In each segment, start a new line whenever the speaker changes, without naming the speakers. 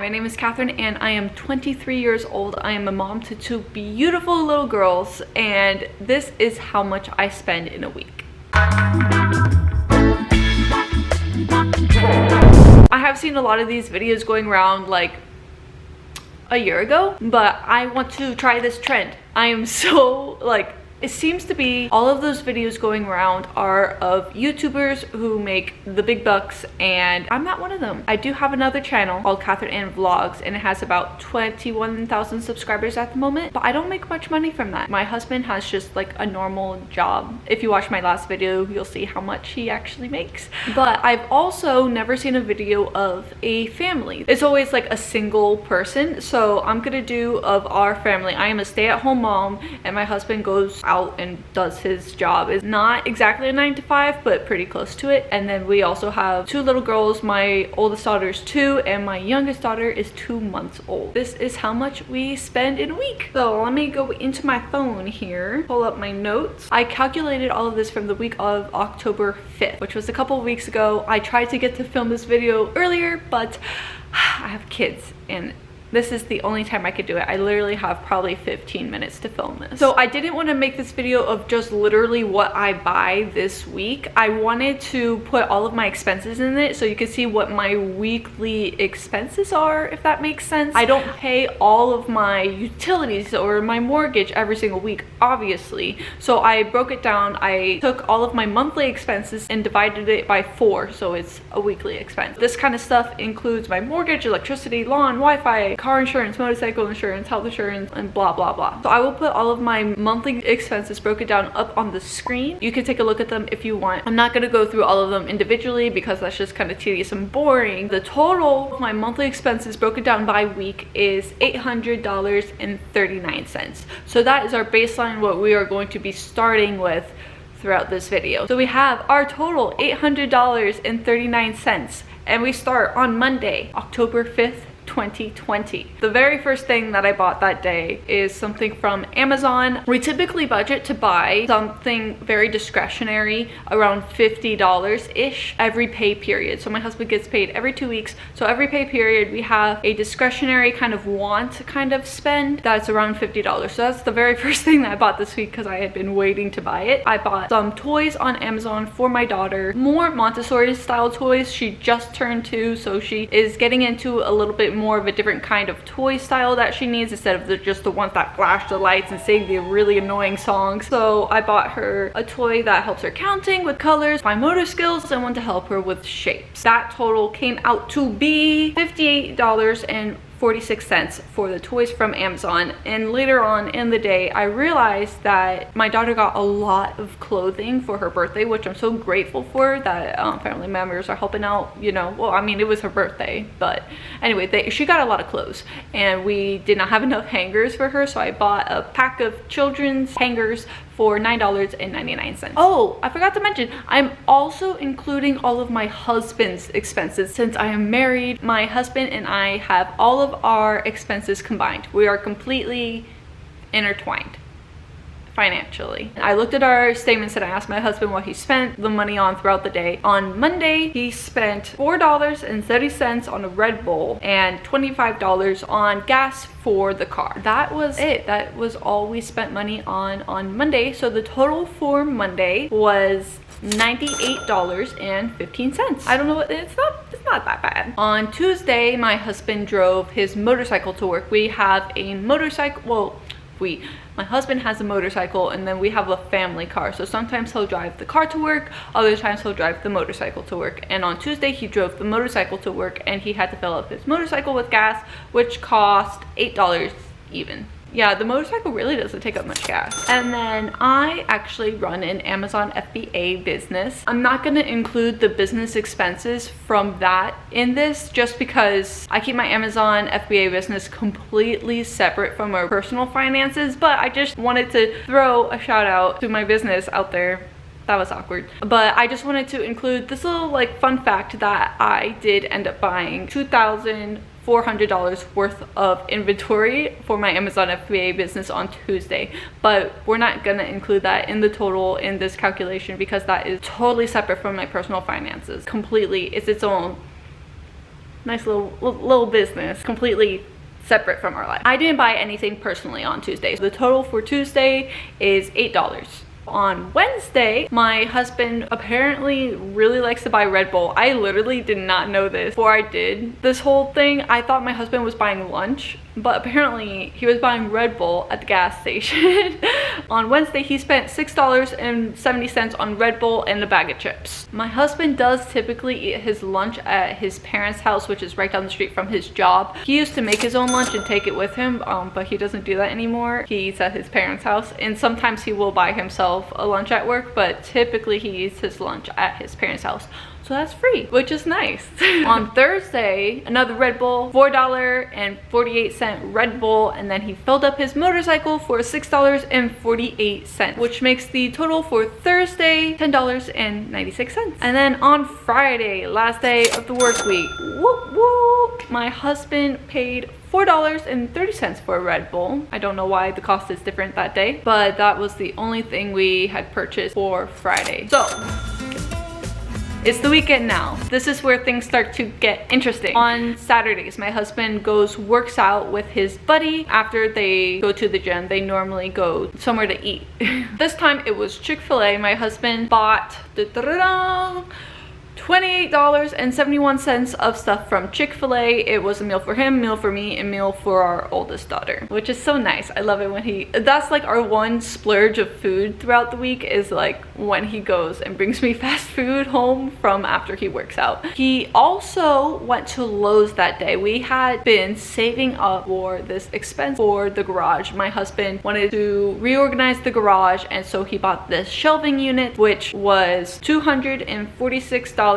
my name is Catherine and I am 23 years old. I am a mom to two beautiful little girls, and this is how much I spend in a week. I have seen a lot of these videos going around like a year ago, but I want to try this trend. I am so like, it seems to be all of those videos going around are of YouTubers who make the big bucks, and I'm not one of them. I do have another channel called Catherine Ann Vlogs, and it has about 21,000 subscribers at the moment, but I don't make much money from that. My husband has just like a normal job. If you watch my last video, you'll see how much he actually makes. But I've also never seen a video of a family. It's always like a single person. So I'm gonna do of our family. I am a stay-at-home mom, and my husband goes out and does his job. It's not exactly a 9 to 5, but pretty close to it. And then we also have two little girls. My oldest daughter is 2 and my youngest daughter is 2 months old. This is how much we spend in a week. So let me go into my phone here, pull up my notes. I calculated all of this from the week of October 5th, which was a couple of weeks ago. I tried to get to film this video earlier, but I have kids and this is the only time I could do it. I literally have probably 15 minutes to film this. So I didn't want to make this video of just literally what I buy this week. I wanted to put all of my expenses in it so you can see what my weekly expenses are, if that makes sense. I don't pay all of my utilities or my mortgage every single week, obviously. So I broke it down. I took all of my monthly expenses and divided it by 4, so it's a weekly expense. This kind of stuff includes my mortgage, electricity, lawn, Wi-Fi, car insurance, motorcycle insurance, health insurance, and blah blah blah. So I will put all of my monthly expenses broken down up on the screen. You can take a look at them if you want. I'm not going to go through all of them individually because that's just kind of tedious and boring. The total of my monthly expenses broken down by week is $800.39. So that is our baseline, what we are going to be starting with throughout this video. So we have our total $800.39, and we start on Monday, October 5th, 2020. The very first thing that I bought that day is something from Amazon. We typically budget to buy something very discretionary around $50-ish every pay period. So my husband gets paid every 2 weeks. So every pay period we have a discretionary kind of want kind of spend that's around $50. So that's the very first thing that I bought this week because I had been waiting to buy it. I bought some toys on Amazon for my daughter, more Montessori style toys. She just turned 2, so she is getting into a little bit more of a different kind of toy style that she needs instead of just the ones that flash the lights and sing the really annoying songs. So I bought her a toy that helps her counting with colors, fine motor skills, and one to help her with shapes. That total came out to be $58.46 for the toys from Amazon. And later on in the day I realized that my daughter got a lot of clothing for her birthday, which I'm so grateful for that family members are helping out, you know. Well, I mean, it was her birthday, but anyway, she got a lot of clothes and we did not have enough hangers for her, so I bought a pack of children's hangers for $9.99. Oh, I forgot to mention, I'm also including all of my husband's expenses. Since I am married, my husband and I have all of our expenses combined. We are completely intertwined financially. I looked at our statements and I asked my husband what he spent the money on throughout the day. On Monday, he spent $4.30 on a Red Bull and $25 on gas for the car. That was it. That was all we spent money on Monday. So the total for Monday was $98.15. I don't know, it's not that bad. On Tuesday, my husband drove his motorcycle to work. We have a motorcycle, well, my husband has a motorcycle and then we have a family car. So sometimes he'll drive the car to work, other times he'll drive the motorcycle to work. And on Tuesday he drove the motorcycle to work and he had to fill up his motorcycle with gas, which cost $8 even. Yeah, the motorcycle really doesn't take up much gas. And then I actually run an Amazon FBA business. I'm not gonna include the business expenses from that in this just because I keep my Amazon FBA business completely separate from our personal finances, but I just wanted to throw a shout out to my business out there. That was awkward. But I just wanted to include this little like fun fact that I did end up buying $2,400 worth of inventory for my Amazon FBA business on Tuesday, but we're not gonna include that in the total in this calculation because that is totally separate from my personal finances. Completely, it's its own nice little business, completely separate from our life. I didn't buy anything personally on Tuesday. So the total for Tuesday is $8. On Wednesday, my husband apparently really likes to buy Red Bull. I literally did not know this before I did this whole thing. I thought my husband was buying lunch, but apparently he was buying Red Bull at the gas station. On Wednesday, he spent $6.70 on Red Bull and a bag of chips. My husband does typically eat his lunch at his parents' house, which is right down the street from his job. He used to make his own lunch and take it with him, but he doesn't do that anymore. He eats at his parents' house, and sometimes he will buy himself a lunch at work, but typically he eats his lunch at his parents' house. So that's free, which is nice. On Thursday, another Red Bull, $4.48 Red Bull, and then he filled up his motorcycle for $6.48, which makes the total for Thursday $10.96. And then on Friday, last day of the work week, whoop whoop, my husband paid $4.30 for a Red Bull. I don't know why the cost is different that day, but that was the only thing we had purchased for Friday. So it's the weekend now. This is where things start to get interesting. On Saturdays, my husband works out with his buddy. After they go to the gym, they normally go somewhere to eat. This time it was Chick-fil-A. My husband bought $28.71 of stuff from Chick-fil-A. It was a meal for him, meal for me, and meal for our oldest daughter, which is so nice. I love it when that's like our one splurge of food throughout the week, is like when he goes and brings me fast food home from after he works out. He also went to Lowe's that day. We had been saving up for this expense for the garage. My husband wanted to reorganize the garage, and so he bought this shelving unit, which was $246.40.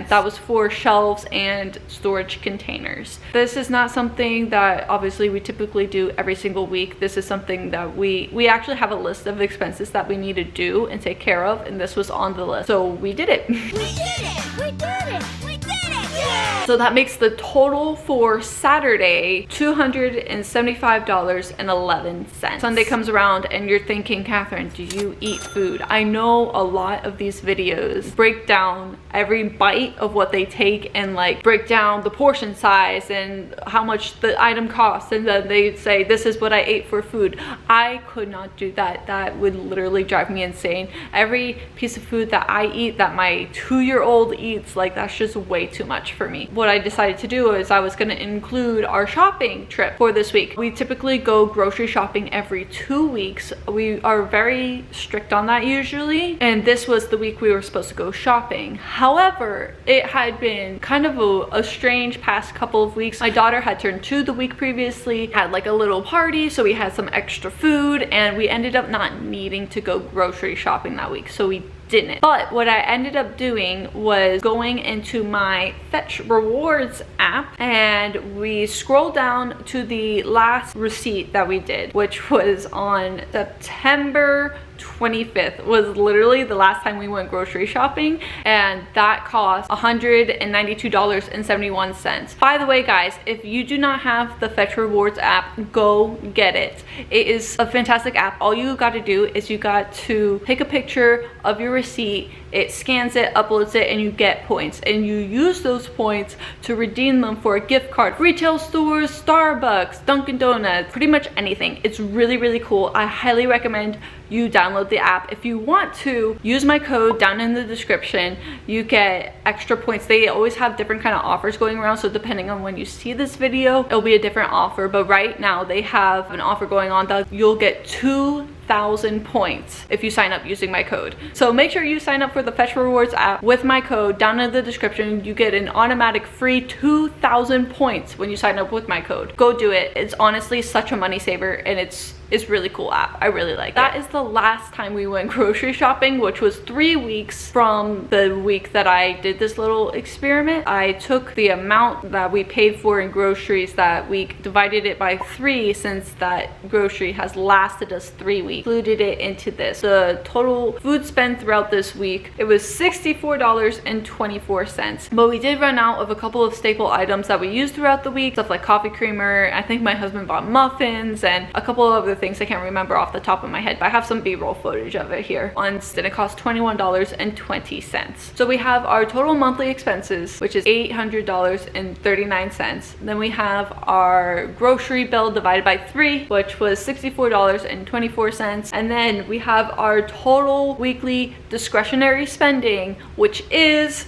That was for shelves and storage containers. This is not something that obviously we typically do every single week. This is something that we actually have a list of expenses that we need to do and take care of, and this was on the list, so we did it. We did it! We did it! We did it! Yeah! So that makes the total for Saturday $275.11. Sunday comes around and you're thinking, Catherine, do you eat food? I know a lot of these videos break down every bite of what they take and like break down the portion size and how much the item costs, and then they say this is what I ate for food. I could not do that. That would literally drive me insane. Every piece of food that I eat, that my 2-year-old eats, like that's just way too much for me. What I decided to do is I was going to include our shopping trip for this week. We typically go grocery shopping every 2 weeks. We are very strict on that usually, and this was the week we were supposed to go shopping. However, it had been kind of a strange past couple of weeks. My daughter had turned 2 the week previously, had like a little party, so we had some extra food, and we ended up not needing to go grocery shopping that week, so we didn't. But what I ended up doing was going into my Fetch Rewards app, and we scrolled down to the last receipt that we did, which was on September 25th, was literally the last time we went grocery shopping, and that cost $192.71. By the way, guys, if you do not have the Fetch Rewards app, go get it. It is a fantastic app. All you got to do is you got to take a picture of your receipt, it scans it, uploads it, and you get points, and you use those points to redeem them for a gift card, retail stores, Starbucks, Dunkin' Donuts, pretty much anything. It's really, really cool. I highly recommend you download the app. If you want to, use my code down in the description. You get extra points. They always have different kind of offers going around, so depending on when you see this video, it'll be a different offer, but right now they have an offer going on that you'll get 2,000 points if you sign up using my code. So make sure you sign up for the Fetch Rewards app with my code down in the description. You get an automatic free 2,000 points when you sign up with my code. Go do it. It's honestly such a money saver, and it's really cool app. I really like it. That is the last time we went grocery shopping, which was 3 weeks from the week that I did this little experiment. I took the amount that we paid for in groceries that week, divided it by 3, since that grocery has lasted us 3 weeks, included it into this. The total food spend throughout this week, it was $64.24. But we did run out of a couple of staple items that we used throughout the week, stuff like coffee creamer. I think my husband bought muffins and a couple of other things I can't remember off the top of my head, but I have some b-roll footage of it here. Once, and it cost $21.20. So we have our total monthly expenses, which is $800.39. Then we have our grocery bill divided by 3, which was $64.24. And then we have our total weekly discretionary spending, which is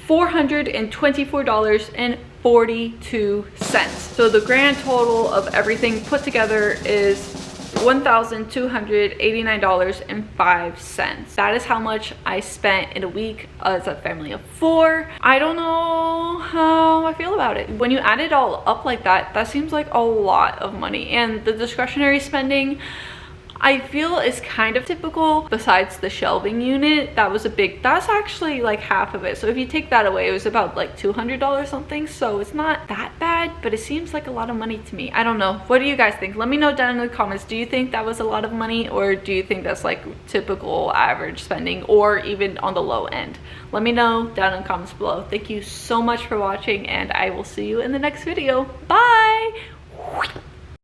$424.42. So the grand total of everything put together is $1,289.05. That is how much I spent in a week as a family of 4. I don't know how I feel about it. When you add it all up like that, that seems like a lot of money. And the discretionary spending, I feel, is kind of typical. Besides the shelving unit, that's actually like half of it. So if you take that away, it was about like $200 something. So it's not that bad, but it seems like a lot of money to me. I don't know. What do you guys think? Let me know down in the comments. Do you think that was a lot of money, or do you think that's like typical average spending, or even on the low end? Let me know down in the comments below. Thank you so much for watching, and I will see you in the next video. Bye!